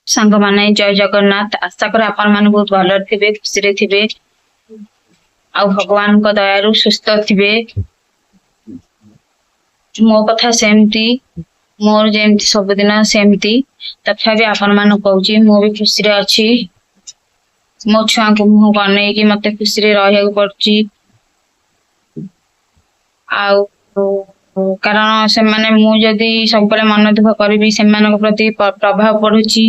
सांग माने जय जगन्नाथ। आशा कर आपण माने बहुत भल थे खुशी थे आ भगवान को दयारु सुस्थ थे। मो कथा सेमती मोर जेमती सबुदिन सेमती तथापि आपण मान कहूँ मु भी खुशी अच्छी। मो छुआ को मुह बनईकि मत खुशी रहा पड़ी कारण से माने मु जदि सब मन दुख करी से प्रति प्रभाव पड़ुची।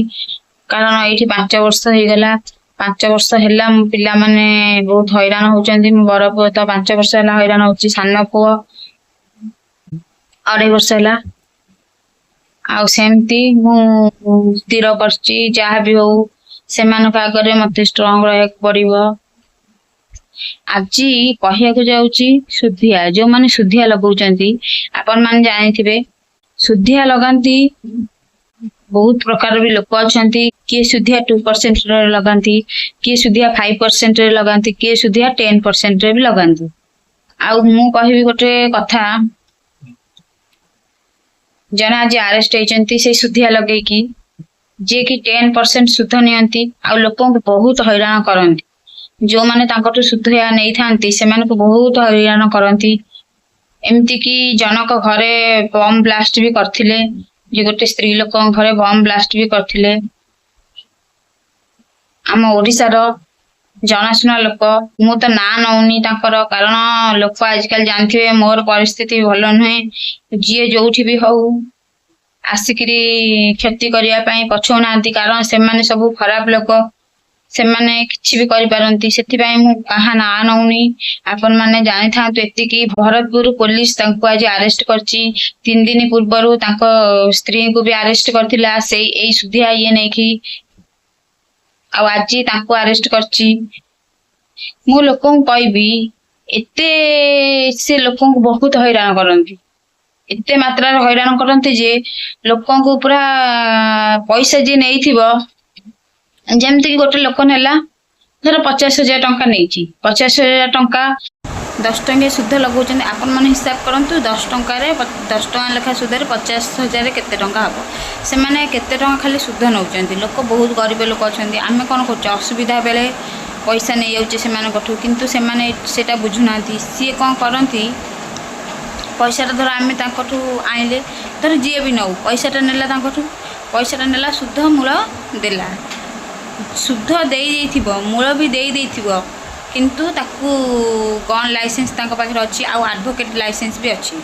कारण ये 5 वर्ष हो गला 5 वर्ष है पिला माने बहुत हैरान होती। मो बड़ पुओ तो 5 वर्ष है हैरान होची। सान पुओ 2.5 वर्ष है आमती स्थिर करची जहाँ भी हो से आगे मत स्ट्रंग रहा पड़ो। आज कहू जाऊँगी सुधिया जो मैंने सुधिया लगाउछंती आपण मैंने जानी सुधिया लगाती बहुत प्रकार भी लोक अच्छा। किए सुधिया 2% लगाती किए सुधिया 5% लगाती किए सुधिया 10% भी लगाती। आउ मु कहबी गोटे कथा जन आज अरेस्ट होती से सुधिया लगे कि जे कि 10% सुध नियंती आ लोक बहुत हैरान करती। जो माने तांकटू सुधिया नहीं थांती से माने को बहुत हैरान करती। एमती कि जनक घरे बम ब्लास्ट भी करथिले जे गोटे स्त्री लोक घरे बम ब्लास्ट भी करथिले। आम ओडिशार जनाशुना लोक मु तो ना नौनी तांकर कारण लोक आजकल जानथिबे मोर परिस्थिति भल नुहे। जी जो भी हो आसिकरी क्षति करने पछौ ना कारण से माने सब खराब लोक से माने किछि भी करि पारंती। सेथिबाई मु कहा ना नौनी आपण माने जानि थांतु एतिकी भरतपुर पुलिस तांको आज अरेस्ट करची। 3 दिन पूर्वरु तांको स्त्री को भी अरेस्ट करथिला से एई सुधिया ये नै कि आज तांको अरेस्ट करची। मु लोकों कहबी एते से लोकों को बहुत हैरान करंती एते मात्रा हैरान करंती जे लोकों को पूरा पैसा जे नहीं थिबो जेमती कि गोटे लोक नेला धर 50,000 टंका नहीं 50,000 टंका 10 टंका सुध लगाउछन। आपण माने हिसाब करंतु 10 टंका रे 10 टंका लेखा सुध रे 50,000 केते टंका हबो। से माने केते टंका खाली सुध नउचंती। लोक बहुत गरीब लोक अछंती। आमे कोन करछ असुविधा बेले पैसा नहीं जाउचे से माने कठू किंतु से माने सेटा बुझुनांती। सी कोन करंती पैसा धर आमे ताकठू आइले धर जी भी नौ पैसाटा नेला ताकठू पैसाटा नेला सुध मूल देला सुध दे मूल भी दे किंतु ताकू गन लाइसेंस तांको पाखरे अछि आ एडवोकेट लाइसेंस भी अछि।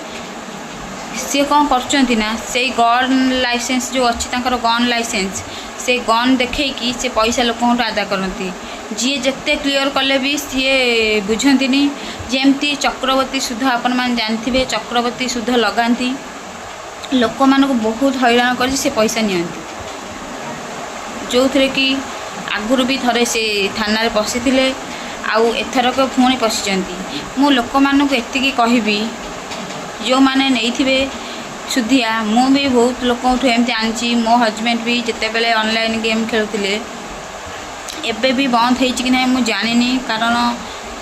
सी कौन करचंती ना से गन लाइसेंस जो अछि तांकर गन लाइसेंस से गन देखैकी से पैसा लोकों आदा करती। जी जिते क्लियर कले भी सी बुझंती जेमती चक्रवर्ती सुध आपण मान जानथिबे चक्रवर्ती सुध लगाती लोक मान को बहुत हैरान कर से पैसा नियंती। जो थे कि आगुरी भी थरे से थाना रे पशिथिले आउ एथरक पुणी पशिचंती। मु लोक मान को एतिकी कहबी जो माने नहीं थिबे सुधिया मु भी बहुत लोक एमती आनी। मो हजबैंड भी जिते बेले ऑनलाइन गेम खेलुथिले एबे भी बंद होइछि कि नहीं मु जानिनी कारण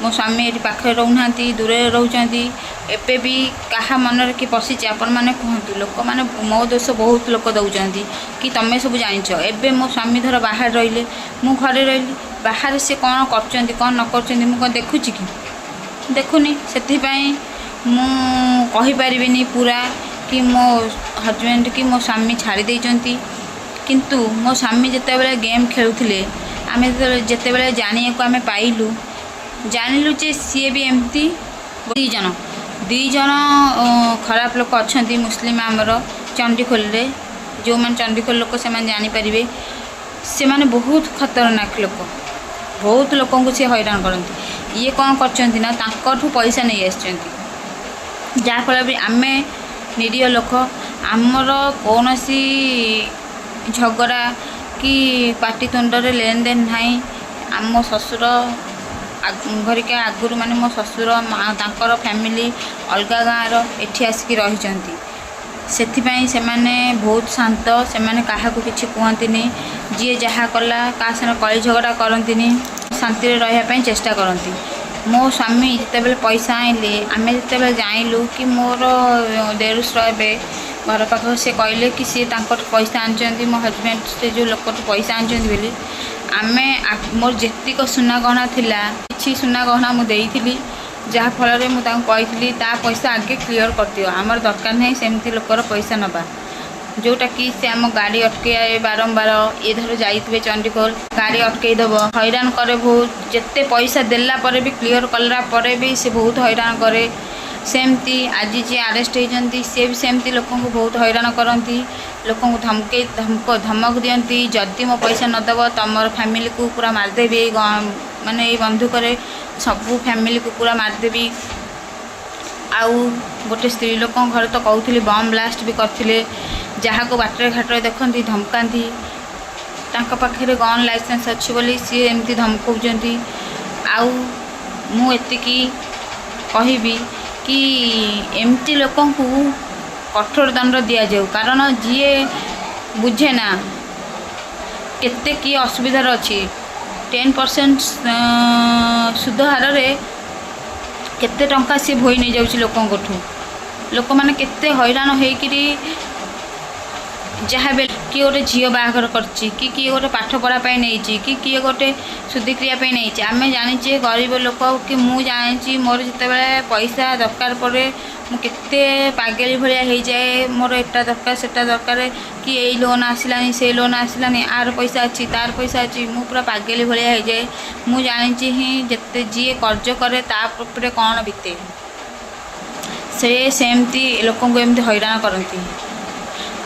मो स्वामी ये पाखे रोना दूर रोचंती। एबे भी कहा मन कि पशिचे आपण मैंने कहतु लोक मैंने मो दोष बहुत लोक दौरान कि तुम्हें सब जाच। एबे मो स्वामी धर बाहर रहिले मु घरे रही बाहर से कौन कर कौन न कर कौन देखुची कि देखुनी से मुझे पूरा कि मो हजबैंड कि मो स्वामी छाड़ी देइचंती। किंतु मो स्वामी जिते गेम खेलुथिले आमे जिते बड़े जानिया को आमे पाइलु जानिलु जे सी भी एमती 2 जन खराब लोक अच्छा मुस्लिम आमर चंडीखोल रे जो मैंने चंडीखोल लोक से जानीपर से माने बहुत खतरनाक लोक बहुत लोक से हैरान करती। ये कौन करचंती ना तांकठू पैसा नहीं आसचंती जहाँफल भी आमे निरीह लोक आमर कौन सी झगड़ा कि पाटितुंड लेन देन नहीं। आम ससुर घरिका आगुरी माने मो ससुर तांकर फैमिली अलग गाँव एठी आसिक रही से माने बहुत शांत से माने काहा को किछि कहंतिनी जी जहा कला का से कली झगड़ा करंतिनी शांति रहा पई चेष्टा करंती। मो स्वामी जिते बेले पैसा आइले आमे जिते बेले जाइलु कि मोर देरुस्र एबे घर पाख से कहले कि सी पैसा आनी मो हजबैंड से जो लोक पैसा आनी बोली आमे मोर जेतिक सुना गहना थिला कि सुना गहना मुझे जहाँ फल मुझे पैसा आगे क्लीयर कर दियो आमर दरकार नहीं सेमती लोकर पैसा नबा जोटा कि से आम गाड़ी अटके बारंबार ये धर जाइए चंडीगढ़ गाड़ी अटकईदेव हैरान करे बहुत जिते पैसा देला परे भी क्लीयर कला परे भी से बहुत हैरान करे सेमती आज जी अरेस्ट होती सी भी सेमती लोक बहुत हैरान करती लोक धमक दियंती जदि मो पैसा नदब तुम फैमिली को पूरा मारदेवी माने बंधुक सबू फैमिली को पूरा मारदेवी आउ गोटे स्त्री लोक घर तो कहते बम ब्लास्ट भी करते जहाँ को बाटर घाटर देखती धमकाती पाखे गन लाइसेंस अच्छी बोली सी एमती धमकाउंट आउ मुझी कहबी कि एमती लोक कठोर दंड दि जाऊ कारण जी बुझे ना केते कि असुविधार अच्छी 10% सुध हार केते टंका सी भोई नहीं जाऊँ लोकों लोक मैंने केते हैरान होकरी जहाँ बेल किए गोटे झील बाहर करछि कि किए गोटे पाठ पढ़ापी नहीं कि किए गोटे शुद्धिक्रिया नहीं आम जाचे गरीब लोक कि मुझे जानी मोर जिते पैसा दरकार पड़े मुझे पागेली भाया हो जाए मोर एटा दरकार सेटा दरकार कि यही लोन आसलानी से लोन आसलानी आर पैसा अच्छी तार पैसा अच्छी मु पूरा पागेली भाया हो जाए मुझे जानी ही जिते जी कर्ज करे तापर कौन बीते से सेमती लोक एमती हैरान करती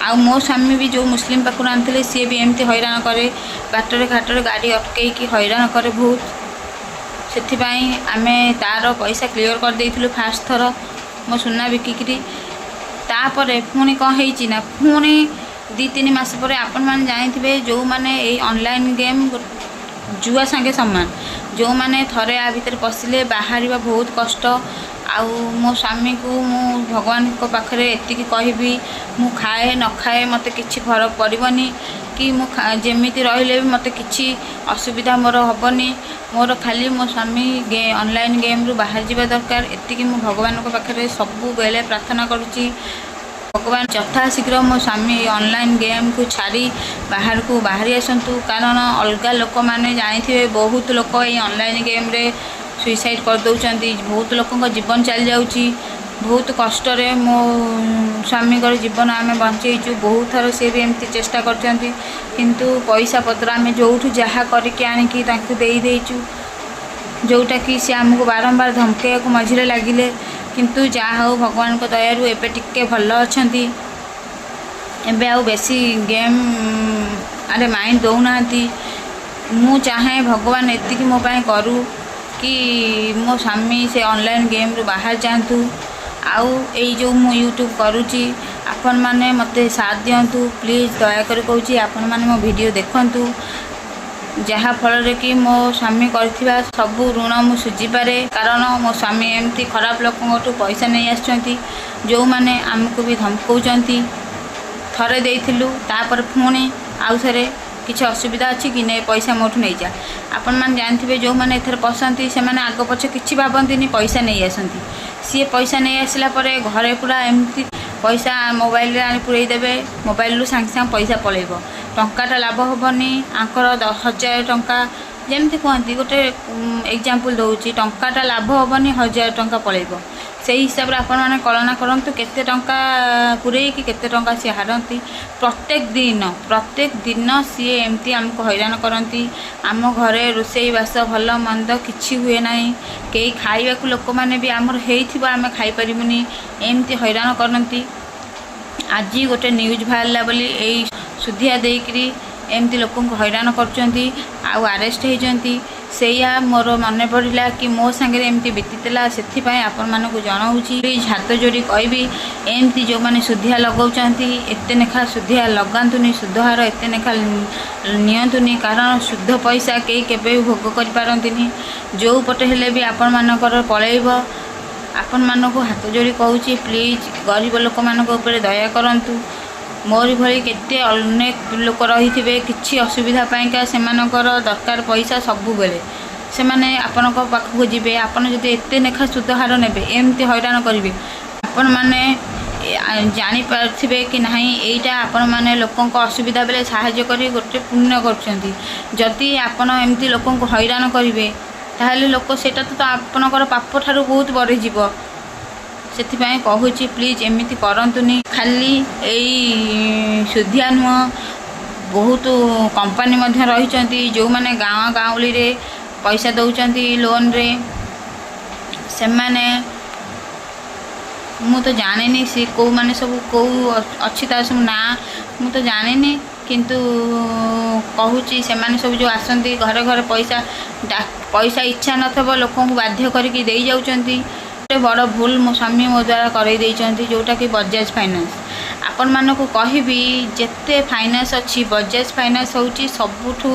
आ मो स्वामी भी जो मुस्लिम पाखु आनी सी भी एमती हैरान करे बाटर घाटर गाड़ी अटकई हैरान करे बहुत से आम तार पैसा क्लीयर कर देइथिलु फास्ट थर मो सुना बिकिकी तापर पुणी कौन होना पुणी 2-3 मास पर आपण मैंने जानी जो मैंने ऑनलाइन गेम जुआ सांगे सामान जो मैंने थरे आ भीतर पशिले बाहर बहुत कष्ट आउ मो स्वामी को मु भगवान को पाखरे एतिकी कहबी मु खाए न खाए मते किछि फरक पड़बनी कि मु जेमिति रहिले भी मते किछि असुविधा मोर हबनी मोर खाली मो स्वामी ऑनलाइन गेम रु बाहर जावा दरकार एतिकी मु भगवान को पाखरे सबु बेले प्रार्थना करूची भगवान यथा शीघ्र मो स्वामी ऑनलाइन गेम को छाड़ी बाहर को बाहरी आसतु कारण अलग लोक मैंने जानी बहुत लोक ये ऑनलाइन गेम रे सुइसाइड कर दौरान बहुत लोक जीवन चली जाऊँगी बहुत कष्ट मो स्वामी जीवन आम बचेचु बहुत थर सी भी एमती चेष्टा किंतु पैसा पत्र आम जो जहाँ करके आणिकी देचु जोटा कि सी आमको बारंबार धमकैया मझे लगिले किंतु जहाँ हो भगवान को दयारू एबे टिके भल अच्छा एबे आउ बेसी गेम आरे माइंड दौना मु चाहे भगवान एतिकी मो पाए करू कि मो स्वामी से ऑनलाइन गेम रु बाहर जातु आउ यही जो मु यूट्यूब करुँची आपण मैंने मते साथ दिंतु प्लीज दयाकर कहूँ आपण मैंने मो वीडियो देखंतु जहाँ फल कि मो स्वामी करथिबा सबू ऋण मु सुझी पारे कारण मो स्वामी एमती खराब लोक पैसा नहीं आसुँच जो मैंने आमको भी धमकाउंट थरे देइथिलु तापर पुणी आउ थरे किसी असुविधा अच्छी कि नहीं पैसा मोठू नहीं जा आपण मैंने जानते जो मैंने एथर पसंती से मैंने आग पछ किसी भावती पैसा नहीं आसती सी पैसा नहीं आसला परे घरे पूरा एमती पैसा मोबाइल आनी पुरई देवे मोबाइल रु सांगे सांगे पैसा पलैब टंकाटा लाभ हेनी आंकर 1000 टंका जमती कहती गोटे एग्जांपल दूसरी टंकाटा लाभ हेनी 1000 टंका पलैब से हिसाब से आपण मैंने कल्पना करूँ केते टंका पुरई कि केते टंका सी हारती प्रत्येक दिन सी एमती आमको हैरान करती आम घरे रोसई बास भल मंद किछि हुए ना कई खाइबा को लोक मैंने भी आमर होइथिबा आमे खाई परिबुनी एमती हैरान करती आज गोटे न्यूज बाहरला बोली एई सुधिया देकरी एमती लोक हैरान करचंती आउ अरेस्ट होइचंती सेया मोर मन पड़ा कि मो सांगे एमती बीतीला से आपण मानक जनाऊँगी प्लीज हाथ जोड़ी कहबी एमती जो मैंने सुधिया लगाउं एते नेखा सुधिया लगातुनि सुध हार एते नेखा नियंतुनि कारण शुद्ध पैसा कई केबे भोग कर पारंतिनि जो पटे हेले भी आपण मानकर पलैब आपण मानक हाथ जोड़ी कहूँ प्लीज गरीब लोक मानक ऊपर दया करंतु मोरी भली केते अनेक लोक रही किसी असुविधा पाइका से दरकार पैसा सबु बेले से माने आपण पाखक जी आपण जब एते नेखा सुध हार ने एमती हैरान करेंगे आपण मैंने ଜାଣିପାରୁଥିବେ କି ନାହିଁ ଏଇଟା ଆପଣମାନେ ଲୋକଙ୍କ ଅସୁବିଧା ବେଳେ ସାହାଯ୍ୟ କରି ଗୋଟେ ପୁଣ୍ୟ କରୁଛନ୍ତି। ଯଦି ଆପଣ ଏମିତି ଲୋକଙ୍କୁ ହଇରାଣ କରିବେ ତାହେଲେ ଲୋକ ସେଇଟା ତ ଆପଣଙ୍କର ପାପ ଠାରୁ ବହୁତ ବଢ଼ିଯିବ। ସେଥିପାଇଁ କହୁଛି ପ୍ଲିଜ୍ ଏମିତି କରନ୍ତୁନି। ଖାଲି ଏଇ ସୁଧିଆ ନୁହଁ, ବହୁତ କମ୍ପାନୀ ମଧ୍ୟ ରହିଛନ୍ତି ଯେଉଁମାନେ ଗାଁ ଗାଉଁଲିରେ ପଇସା ଦେଉଛନ୍ତି ଲୋନ୍ରେ। ସେମାନେ ମୁଁ ତ ଜାଣିନି ସେ କେଉଁମାନେ ସବୁ କେଉଁ ଅଛି ତାର ସବୁ ନାଁ ମୁଁ ତ ଜାଣିନି, କିନ୍ତୁ କହୁଛି ସେମାନେ ସବୁ ଯେଉଁ ଆସନ୍ତି ଘରେ ଘରେ ପଇସା ଇଚ୍ଛା ନଥିବ ଲୋକଙ୍କୁ ବାଧ୍ୟ କରିକି ଦେଇ ଯାଉଛନ୍ତି। ଗୋଟେ ବଡ଼ ଭୁଲ ମୋ ସ୍ୱାମୀ ମୋ ଦ୍ୱାରା କରେଇ ଦେଇଛନ୍ତି, ଯେଉଁଟାକି ବଜାଜ ଫାଇନାନ୍ସ। ଆପଣମାନଙ୍କୁ କହିବି ଯେତେ ଫାଇନାନ୍ସ ଅଛି ବଜାଜ ଫାଇନାନ୍ସ ହେଉଛି ସବୁଠୁ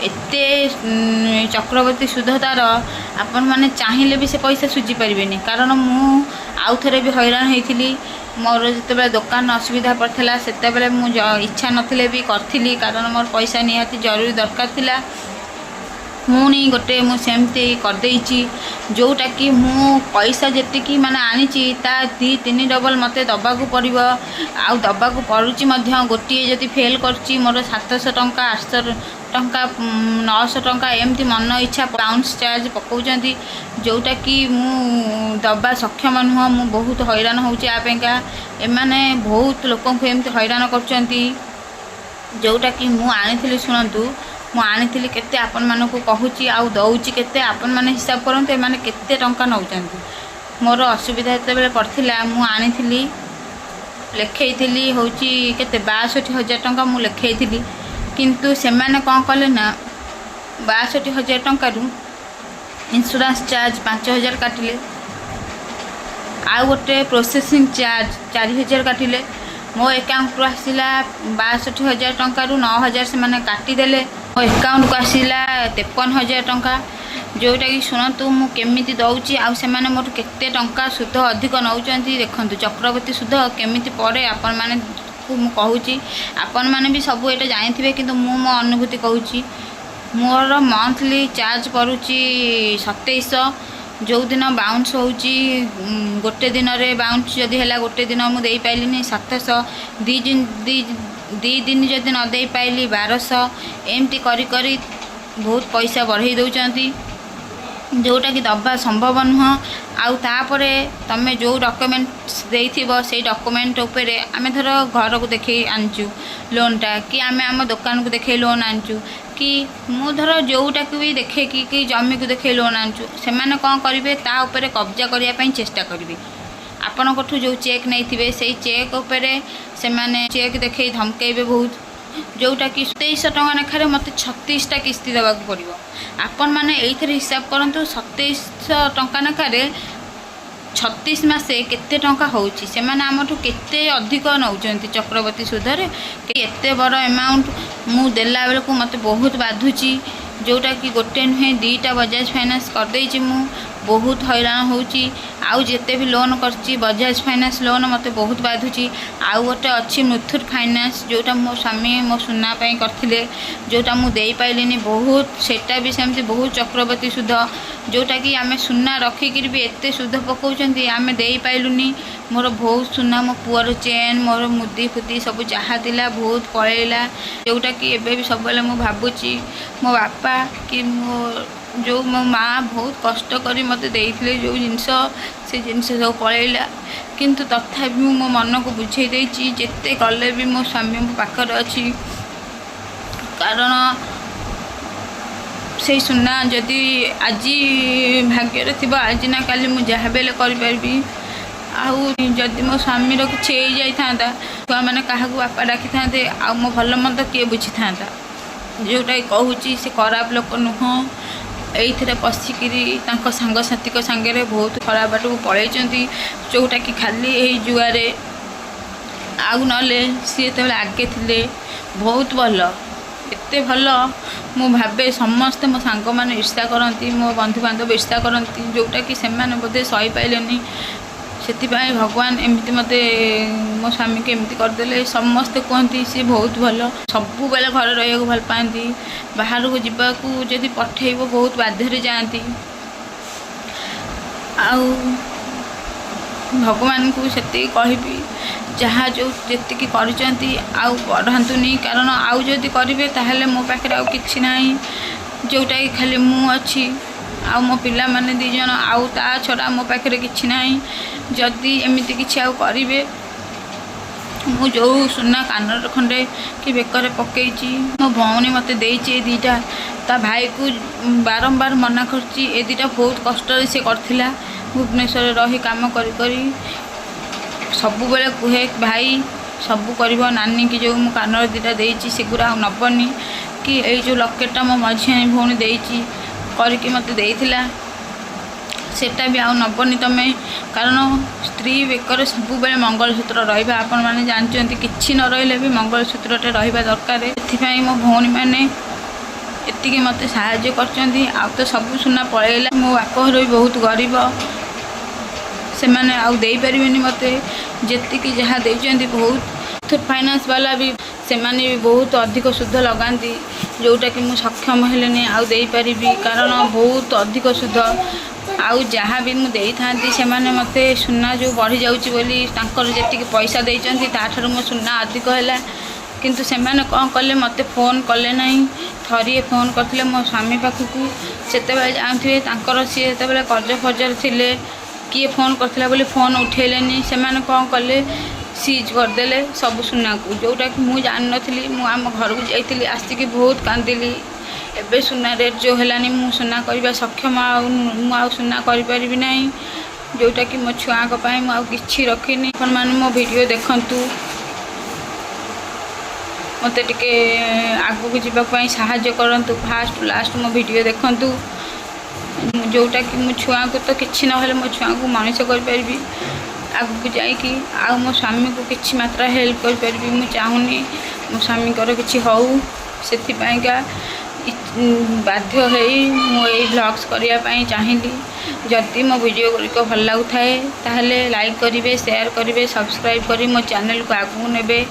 ଏତେ ଚକ୍ରବର୍ତ୍ତୀ ସୁଧ ତାର, ଆପଣମାନେ ଚାହିଁଲେ ବି ସେ ପଇସା ସୁଝି ପାରିବେନି। କାରଣ ମୁଁ ଆଉ ଥରେ ବି ହଇରାଣ ହେଇଥିଲି। ମୋର ଯେତେବେଳେ ଦୋକାନ ଅସୁବିଧା ପଡ଼ିଥିଲା ସେତେବେଳେ ମୁଁ ଇଚ୍ଛା ନଥିଲେ ବି କରିଥିଲି, କାରଣ ମୋର ପଇସା ନିହାତି ଜରୁରୀ ଦରକାର ଥିଲା। ପୁଣି ଗୋଟେ ମୁଁ ସେମିତି କରିଦେଇଛି, ଯେଉଁଟାକି ମୁଁ ପଇସା ଯେତିକି ମାନେ ଆଣିଛି ତା 2-3 ଡବଲ ମୋତେ ଦେବାକୁ ପଡ଼ିବ, ଆଉ ଦେବାକୁ ପଡ଼ୁଛି ମଧ୍ୟ। ଗୋଟିଏ ଯଦି ଫେଲ୍ କରୁଛି ମୋର 700 ଟଙ୍କା, 800 ଟଙ୍କା, 900 ଟଙ୍କା ଏମିତି ମନ ଇଚ୍ଛା ବାଉନ୍ସ ଚାର୍ଜ ପକାଉଛନ୍ତି, ଯେଉଁଟାକି ମୁଁ ଦେବା ସକ୍ଷମ ନୁହଁ। ମୁଁ ବହୁତ ହଇରାଣ ହେଉଛି ଆ ପାଇଁକା। ଏମାନେ ବହୁତ ଲୋକଙ୍କୁ ଏମିତି ହଇରାଣ କରୁଛନ୍ତି, ଯେଉଁଟାକି ମୁଁ ଆଣିଥିଲି। ଶୁଣନ୍ତୁ, ମୁଁ ଆଣିଥିଲି କେତେ ଆପଣମାନଙ୍କୁ କହୁଛି, ଆଉ ଦେଉଛି କେତେ ଆପଣମାନେ ହିସାବ କରନ୍ତୁ ଏମାନେ କେତେ ଟଙ୍କା ନେଉଛନ୍ତି। ମୋର ଅସୁବିଧା ଯେତେବେଳେ ପଡ଼ିଥିଲା ମୁଁ ଆଣିଥିଲି, ଲେଖେଇଥିଲି ହେଉଛି କେତେ 62,000 ଟଙ୍କା ମୁଁ ଲେଖେଇଥିଲି। କିନ୍ତୁ ସେମାନେ କ'ଣ କଲେ ନା 62,000 ଟଙ୍କାରୁ ଇନ୍ସୁରାନ୍ସ ଚାର୍ଜ 5,000 କାଟିଲେ, ଆଉ ଗୋଟେ ପ୍ରୋସେସିଂ ଚାର୍ଜ 4,000 କାଟିଲେ। ମୋ ଆକାଉଣ୍ଟରୁ ଆସିଲା 62,000 ଟଙ୍କାରୁ 9,000 ସେମାନେ କାଟିଦେଲେ। ମୋ ଆକାଉଣ୍ଟକୁ ଆସିଲା 53,000 ଟଙ୍କା, ଯେଉଁଟାକି ଶୁଣନ୍ତୁ ମୁଁ କେମିତି ଦେଉଛି, ଆଉ ସେମାନେ ମୋଠୁ କେତେ ଟଙ୍କା ସୁଧ ଅଧିକ ନେଉଛନ୍ତି ଦେଖନ୍ତୁ। ଚକ୍ରବର୍ତ୍ତୀ ସୁଧ କେମିତି ପଡ଼େ ଆପଣମାନଙ୍କୁ ମୁଁ କହୁଛି। ଆପଣମାନେ ବି ସବୁ ଏଇଟା ଜାଣିଥିବେ, କିନ୍ତୁ ମୁଁ ମୋ ଅନୁଭୂତି କହୁଛି। ମୋର ମନ୍ଥଲି ଚାର୍ଜ ପଡ଼ୁଛି 2700। ଯେଉଁଦିନ ବାଉନ୍ସ ହେଉଛି, ଗୋଟେ ଦିନରେ ବାଉନ୍ସ ଯଦି ହେଲା, ଗୋଟେ ଦିନ ମୁଁ ଦେଇପାରିଲିନି 700, ଦୁଇ ଦିନ ଯଦି ନ ଦେଇପାରିଲି 1200, ଏମିତି କରି କରି ବହୁତ ପଇସା ବଢ଼େଇ ଦେଉଛନ୍ତି, ଯେଉଁଟାକି ଦେବା ସମ୍ଭବ ନୁହଁ। ଆଉ ତାପରେ ତୁମେ ଯେଉଁ ଡକ୍ୟୁମେଣ୍ଟସ୍ ଦେଇଥିବ ସେଇ ଡକ୍ୟୁମେଣ୍ଟ ଉପରେ, ଆମେ ଧର ଘରକୁ ଦେଖେଇ ଆଣିଛୁ ଲୋନ୍ଟା, କି ଆମେ ଆମ ଦୋକାନକୁ ଦେଖେଇ ଲୋନ୍ ଆଣିଛୁ, କି ମୁଁ ଧର ଯେଉଁଟାକୁ ବି ଦେଖେଇକି କି ଜମିକୁ ଦେଖେଇ ଲୋନ୍ ଆଣିଛୁ, ସେମାନେ କ'ଣ କରିବେ ତା ଉପରେ କବ୍ଜା କରିବା ପାଇଁ ଚେଷ୍ଟା କରିବେ। ଆପଣଙ୍କଠୁ ଯେଉଁ ଚେକ୍ ନେଇଥିବେ ସେଇ ଚେକ୍ ଉପରେ ସେମାନେ ଚେକ୍ ଦେଖେଇ ଧମକେଇବେ ବହୁତ, ଯେଉଁଟାକି 2700 ଟଙ୍କା ଲେଖାରେ ମୋତେ 36ଟା କିସ୍ତି ଦେବାକୁ ପଡ଼ିବ। ଆପଣମାନେ ଏଇଥିରେ ହିସାବ କରନ୍ତୁ 2700 ଟଙ୍କା ଲେଖାରେ 36 ମାସେ କେତେ ଟଙ୍କା ହେଉଛି। ସେମାନେ ଆମଠୁ କେତେ ଅଧିକ ନେଉଛନ୍ତି ଚକ୍ରବର୍ତ୍ତୀ ସୁଧରେ। ଏତେ ବଡ଼ ଆମାଉଣ୍ଟ ମୁଁ ଦେଲା ବେଳକୁ ମୋତେ ବହୁତ ବାଧୁଛି, ଯେଉଁଟାକି ଗୋଟେ ନୁହେଁ 2ଟା ବଜାଜ ଫାଇନାନ୍ସ କରିଦେଇଛି। ମୁଁ ବହୁତ ହଇରାଣ ହେଉଛି। ଆଉ ଯେତେ ବି ଲୋନ୍ କରିଛି ବଜାଜ ଫାଇନାନ୍ସ ଲୋନ୍ ମୋତେ ବହୁତ ବାଧୁଛି। ଆଉ ଗୋଟେ ଅଛି ମୁଥୁଟ୍ ଫାଇନାନ୍ସ, ଯେଉଁଟା ମୋ ସ୍ୱାମୀ ମୋ ସୁନା ପାଇଁ କରିଥିଲେ, ଯେଉଁଟା ମୁଁ ଦେଇପାରିଲିନି ବହୁତ, ସେଇଟା ବି ସେମିତି ବହୁତ ଚକ୍ରବର୍ତ୍ତୀ ସୁଧ, ଯେଉଁଟାକି ଆମେ ସୁନା ରଖିକିରି ବି ଏତେ ସୁଧ ପକାଉଛନ୍ତି, ଆମେ ଦେଇପାରିଲୁନି। ମୋର ବହୁତ ସୁନା, ମୋ ପୁଅର ଚେନ୍, ମୋର ମୁଦି ଫୁଦି ସବୁ ଯାହା ଥିଲା ବହୁତ ପଳେଇଲା, ଯେଉଁଟାକି ଏବେ ବି ସବୁବେଳେ ମୁଁ ଭାବୁଛି ମୋ ବାପା କି ମୋ ମାଆ ବହୁତ କଷ୍ଟ କରି ମୋତେ ଦେଇଥିଲେ ଯେଉଁ ଜିନିଷ, ସେ ଜିନିଷ ସବୁ ପଳେଇଲା। କିନ୍ତୁ ତଥାପି ମୁଁ ମୋ ମନକୁ ବୁଝେଇ ଦେଇଛି, ଯେତେ କଲେ ବି ମୋ ସ୍ୱାମୀ ମୋ ପାଖରେ ଅଛି। କାରଣ ସେଇ ସୁନା ଯଦି ଆଜି ଭାଗ୍ୟରେ ଥିବ, ଆଜି ନା କାଲି ମୁଁ ଯାହା ବି ହେଲେ କରିପାରିବି। ଆଉ ଯଦି ମୋ ସ୍ୱାମୀର କିଛି ହେଇଯାଇଥାନ୍ତା, ଛୁଆମାନେ କାହାକୁ ବାପା ଡାକିଥାନ୍ତେ, ଆଉ ମୋ ଭଲ ମନ୍ଦ କିଏ ବୁଝିଥାନ୍ତା। ଯେଉଁଟାକି କହୁଛି ସେ ଖରାପ ଲୋକ ନୁହଁ, ଏଇଥିରେ ପଶିକିରି ତାଙ୍କ ସାଙ୍ଗସାଥିଙ୍କ ସାଙ୍ଗରେ ବହୁତ ଖରାପ ବାଟକୁ ପଳେଇଛନ୍ତି, ଯେଉଁଟାକି ଖାଲି ଏଇ ଜୁଆରେ। ଆଉ ନହେଲେ ସିଏ ଯେତେବେଳେ ଆଗେ ଥିଲେ ବହୁତ ଭଲ, ଏତେ ଭଲ ମୁଁ ଭାବେ ସମସ୍ତେ ମୋ ସାଙ୍ଗମାନେ ଇର୍ଷା କରନ୍ତି, ମୋ ବନ୍ଧୁବାନ୍ଧବ ଇର୍ଷା କରନ୍ତି, ଯେଉଁଟାକି ସେମାନେ ବୋଧେ ସହିପାରିଲେନି। ସେଥିପାଇଁ ଭଗବାନ ଏମିତି ମୋତେ ମୋ ସ୍ୱାମୀକି ଏମିତି କରିଦେଲେ। ସମସ୍ତେ କୁହନ୍ତି ସିଏ ବହୁତ ଭଲ, ସବୁବେଳେ ଘରେ ରହିବାକୁ ଭଲ ପାଆନ୍ତି, ବାହାରକୁ ଯିବାକୁ ଯଦି ପଠେଇବ ବହୁତ ବାଧ୍ୟରେ ଯାଆନ୍ତି। ଆଉ भगवान को सेति कहबी जहाँ जो जेतिकी करचंती आउ बढ़ातुनी, कारण आउ जदि करेंगे ताहले मो पाखे आउ किछि नाही, जोटा कि खाली मु अच्छी आउ मो पिला माने दी जन आउ ता छड़ा मो पाखे किछि नाही। जदि एमिति किछि आउ करेंगे मु जो सुना कानर खंडे कि बेकर पकईची मो भौणी मते देइची दीटा, ता भाई को बारंबार मना करची। ए दीटा बहुत कष्ट से करथिला, भुवनेश्वर रही काम करी करी सबु बेले कुहे भाई सबू करिवो, नानी की जो मु कानर दीटा देइची सेगुरा नबनी कि ए जो लकेटटा मो मझिया भौणी देइची करके मते देइथिला सेटा भी आउ नबनी तमे, कारण स्त्री बेकर सबु बेले मंगलसूत्र रहिबा आपण माने जानचंती, किछि न रहिले भी मंगलसूत्रटे रहिबा दरकार। एथिपाई मो भौणी माने एतिके मते सहाय्य करचंती। आ तो सबु सुना पळेला, मो बापघर भी बहुत गरीब, से माने आउ देई परिबेनी मते जेतिकी जहा देइचंती। बहुत फाइनान्स वाला भी से माने भी बहुत अधिक सुध लगांती, जोटा कि मु सक्षम हेलेनी आउ देई परिबी, कारण बहुत अधिक सुध। आउ जहाँ भी मुझे देती से माने मते सुना जो बढ़ी जाऊँगी बोली तांकर जेतिकी पैसा देइचंती ताठार मो सुना अधिक है, किंतु से माने कौन कले मते फोन कले नहीं। थरिए फोन करते मो स्वामी पाखक से जानते तांकर सी जो कर्ज फर्जर थिले किए फोन करथिला बोली फोन उठेलेनी, से माने कौन कले सीज करदेले सब सुना को, जोटा कि मुझे जान नी। मु आम घर को जाइली आसिक बहुत कांदिली। एबे सुना रेट जो हेलानी मु सुना करबा सक्षम आउ सुना करि परिबि नाही, जोटा कि मो छुआ को पाई मु आउ किछि रखिनी। अपन माने मो वीडियो देखंतु, मते टिके आगु को जीवा पाई सहाय्य करंतु, फास्ट लास्ट मो वीडियो देखंतु, जोटा कि मो छुआ को तो किछि न हेले मो छुआ को मनुष्य करि परिबि, आगु को जाई कि आ मो स्वामी को किछि मात्रा हेल्प करि परिबि। मु चाहुनी मो स्वामी कर किछि होउ, सेथि पाई का बाध्य है मुझे ब्लॉग्स करने चाहिए। जदि मो वीडियो गुड़िक भल लगुए ताहले लाइक करेंगे, शेयर करेंगे, सब्सक्राइब कर मो चैनल को आगू नेबे।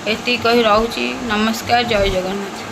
एति कही रहूची। नमस्कार, जय जगन्नाथ।